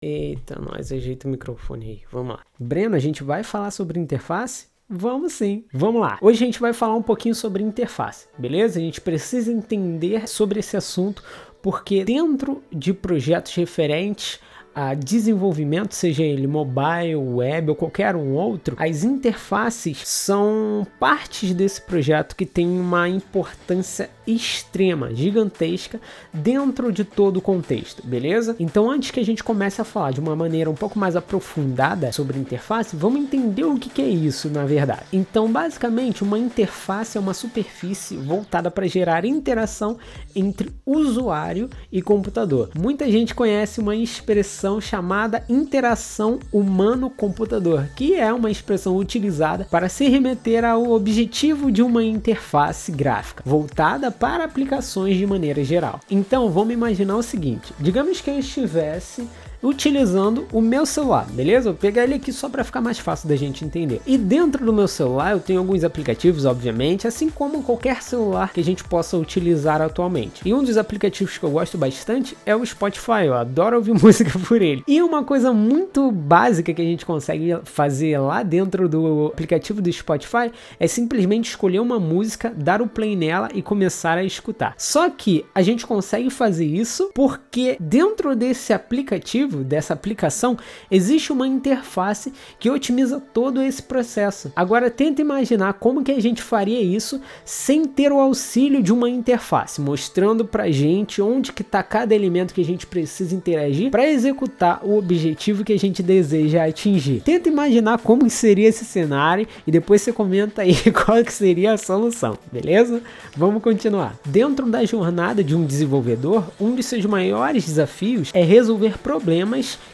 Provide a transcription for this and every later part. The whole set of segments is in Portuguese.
Eita, nós ajeita o microfone aí, vamos lá. Breno, a gente vai falar sobre interface? Vamos sim, vamos lá. Hoje a gente vai falar um pouquinho sobre interface, beleza? A gente precisa entender sobre esse assunto porque dentro de projetos referentes a desenvolvimento, seja ele mobile, web ou qualquer um outro, as interfaces são partes desse projeto que tem uma importância extrema, gigantesca dentro de todo o contexto, beleza? Então antes que a gente comece a falar de uma maneira um pouco mais aprofundada sobre interface, vamos entender o que é isso na verdade. Então basicamente uma interface é uma superfície voltada para gerar interação entre usuário e computador. Muita gente conhece uma expressão chamada interação humano-computador, que é uma expressão utilizada para se remeter ao objetivo de uma interface gráfica, voltada para aplicações de maneira geral. Então vamos imaginar o seguinte, digamos que eu estivesse utilizando o meu celular, beleza? Eu vou pegar ele aqui só para ficar mais fácil da gente entender. E dentro do meu celular eu tenho alguns aplicativos, obviamente, assim como qualquer celular que a gente possa utilizar atualmente. E um dos aplicativos que eu gosto bastante é o Spotify, eu adoro ouvir música por ele. E uma coisa muito básica que a gente consegue fazer lá dentro do aplicativo do Spotify é simplesmente escolher uma música, dar o play nela e começar a escutar. Só que a gente consegue fazer isso porque dentro desse aplicativo, dessa aplicação, existe uma interface que otimiza todo esse processo. Agora tenta imaginar como que a gente faria isso sem ter o auxílio de uma interface, mostrando pra gente onde que tá cada elemento que a gente precisa interagir para executar o objetivo que a gente deseja atingir. Tenta imaginar como seria esse cenário e depois você comenta aí qual que seria a solução, beleza? Vamos continuar. Dentro da jornada de um desenvolvedor, um de seus maiores desafios é resolver problemas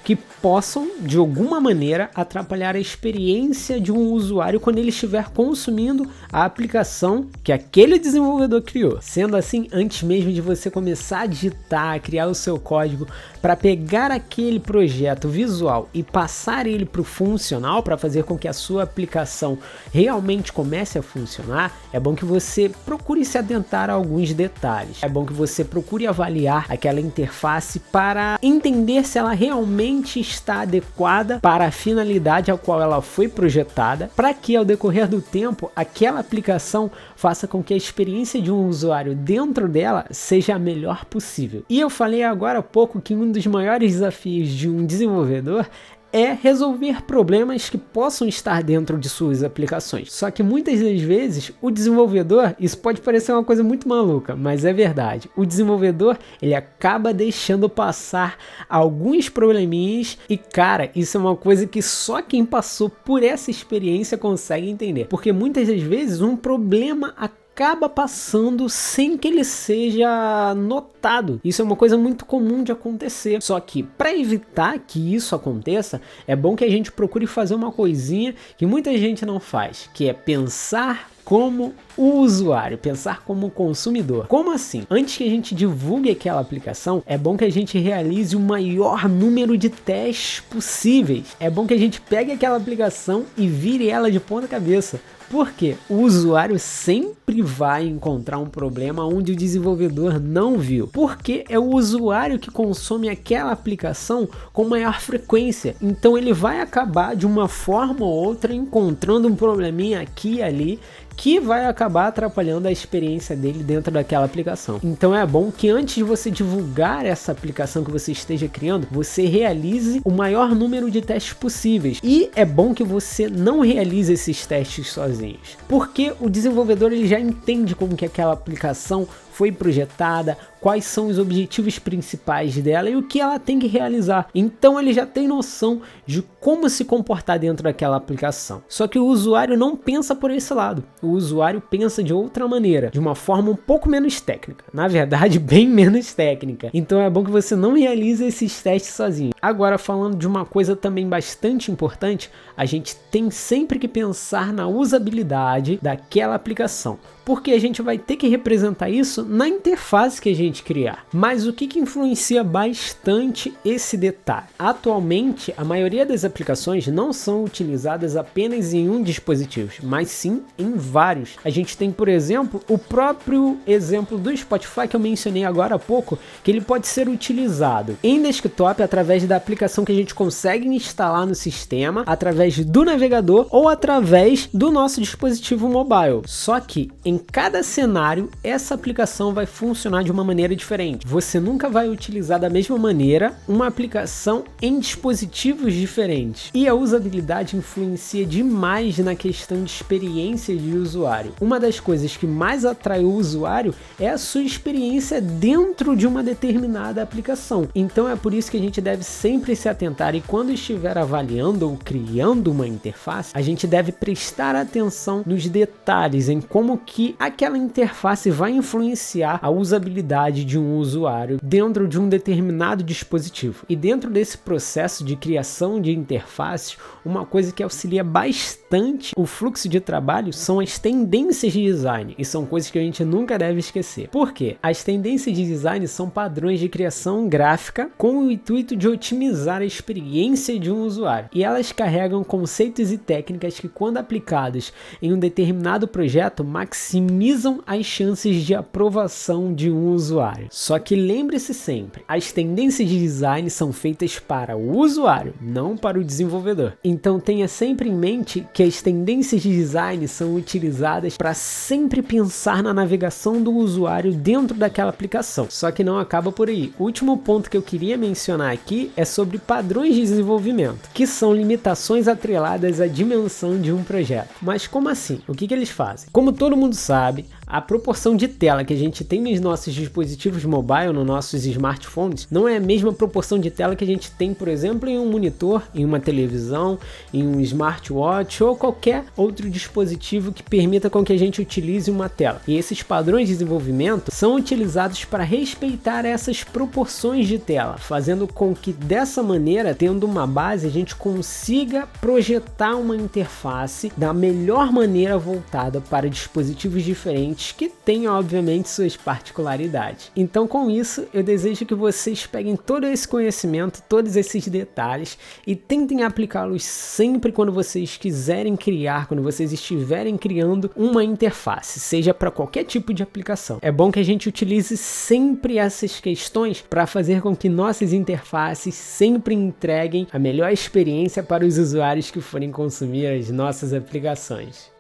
que possam, de alguma maneira, atrapalhar a experiência de um usuário quando ele estiver consumindo a aplicação que aquele desenvolvedor criou. Sendo assim, antes mesmo de você começar a digitar, a criar o seu código, para pegar aquele projeto visual e passar ele para o funcional, para fazer com que a sua aplicação realmente comece a funcionar, é bom que você procure se atentar a alguns detalhes. É bom que você procure avaliar aquela interface para entender se ela realmente está adequada para a finalidade a qual ela foi projetada, para que ao decorrer do tempo aquela aplicação faça com que a experiência de um usuário dentro dela seja a melhor possível. E eu falei agora há pouco que um dos maiores desafios de um desenvolvedor é resolver problemas que possam estar dentro de suas aplicações. Só que muitas das vezes o desenvolvedor, isso pode parecer uma coisa muito maluca, mas é verdade. O desenvolvedor, ele acaba deixando passar alguns probleminhas e cara, isso é uma coisa que só quem passou por essa experiência consegue entender. Porque muitas das vezes um problema acaba passando sem que ele seja notado. Isso é uma coisa muito comum de acontecer. Só que para evitar que isso aconteça, é bom que a gente procure fazer uma coisinha que muita gente não faz, que é pensar como o usuário, pensar como consumidor. Como assim? Antes que a gente divulgue aquela aplicação, é bom que a gente realize o maior número de testes possíveis. É bom que a gente pegue aquela aplicação e vire ela de ponta cabeça. Porque o usuário sempre vai encontrar um problema onde o desenvolvedor não viu. Porque é o usuário que consome aquela aplicação com maior frequência. Então ele vai acabar de uma forma ou outra encontrando um probleminha aqui e ali que vai acabar atrapalhando a experiência dele dentro daquela aplicação. Então é bom que antes de você divulgar essa aplicação que você esteja criando, você realize o maior número de testes possíveis. E é bom que você não realize esses testes sozinhos, porque o desenvolvedor ele já entende como que aquela aplicação foi projetada, quais são os objetivos principais dela e o que ela tem que realizar. Então ele já tem noção de como se comportar dentro daquela aplicação. Só que o usuário não pensa por esse lado. O usuário pensa de outra maneira, de uma forma um pouco menos técnica. Na verdade, bem menos técnica. Então é bom que você não realize esses testes sozinho. Agora, falando de uma coisa também bastante importante, a gente tem sempre que pensar na usabilidade daquela aplicação, porque a gente vai ter que representar isso na interface que a gente criar. Mas o que influencia bastante esse detalhe? Atualmente, a maioria das aplicações não são utilizadas apenas em um dispositivo, mas sim em vários. A gente tem, por exemplo, o próprio exemplo do Spotify que eu mencionei agora há pouco, que ele pode ser utilizado em desktop através da aplicação que a gente consegue instalar no sistema, através do navegador ou através do nosso dispositivo mobile. Só que em cada cenário, essa aplicação vai funcionar de uma maneira diferente. Você nunca vai utilizar da mesma maneira uma aplicação em dispositivos diferentes. E a usabilidade influencia demais na questão de experiência de usuário. Uma das coisas que mais atrai o usuário é a sua experiência dentro de uma determinada aplicação. Então é por isso que a gente deve sempre se atentar, e quando estiver avaliando ou criando uma interface, a gente deve prestar atenção nos detalhes, em como que aquela interface vai influenciar a usabilidade de um usuário dentro de um determinado dispositivo. E dentro desse processo de criação de interfaces, uma coisa que auxilia bastante o fluxo de trabalho são as tendências de design, e são coisas que a gente nunca deve esquecer. Por quê? As tendências de design são padrões de criação gráfica com o intuito de otimizar a experiência de um usuário, e elas carregam conceitos e técnicas que, quando aplicados em um determinado projeto, maximizam as chances de aprovação de um usuário. Só que lembre-se sempre, as tendências de design são feitas para o usuário, não para o desenvolvedor. Então tenha sempre em mente que as tendências de design são utilizadas para sempre pensar na navegação do usuário dentro daquela aplicação. Só que não acaba por aí. O último ponto que eu queria mencionar aqui é sobre padrões de desenvolvimento, que são limitações atreladas à dimensão de um projeto. Mas como assim? O que eles fazem? Como todo mundo sabe, a proporção de tela que a gente tem nos nossos dispositivos mobile, nos nossos smartphones, não é a mesma proporção de tela que a gente tem, por exemplo, em um monitor, em uma televisão, em um smartwatch ou qualquer outro dispositivo que permita com que a gente utilize uma tela. E esses padrões de desenvolvimento são utilizados para respeitar essas proporções de tela, fazendo com que dessa maneira, tendo uma base, a gente consiga projetar uma interface da melhor maneira voltada para dispositivos diferentes que têm, obviamente, suas particularidades. Então, com isso, eu desejo que vocês peguem todo esse conhecimento, todos esses detalhes e tentem aplicá-los sempre quando vocês quiserem criar, quando vocês estiverem criando uma interface, seja para qualquer tipo de aplicação. É bom que a gente utilize sempre essas questões para fazer com que nossas interfaces sempre entreguem a melhor experiência para os usuários que forem consumir as nossas aplicações.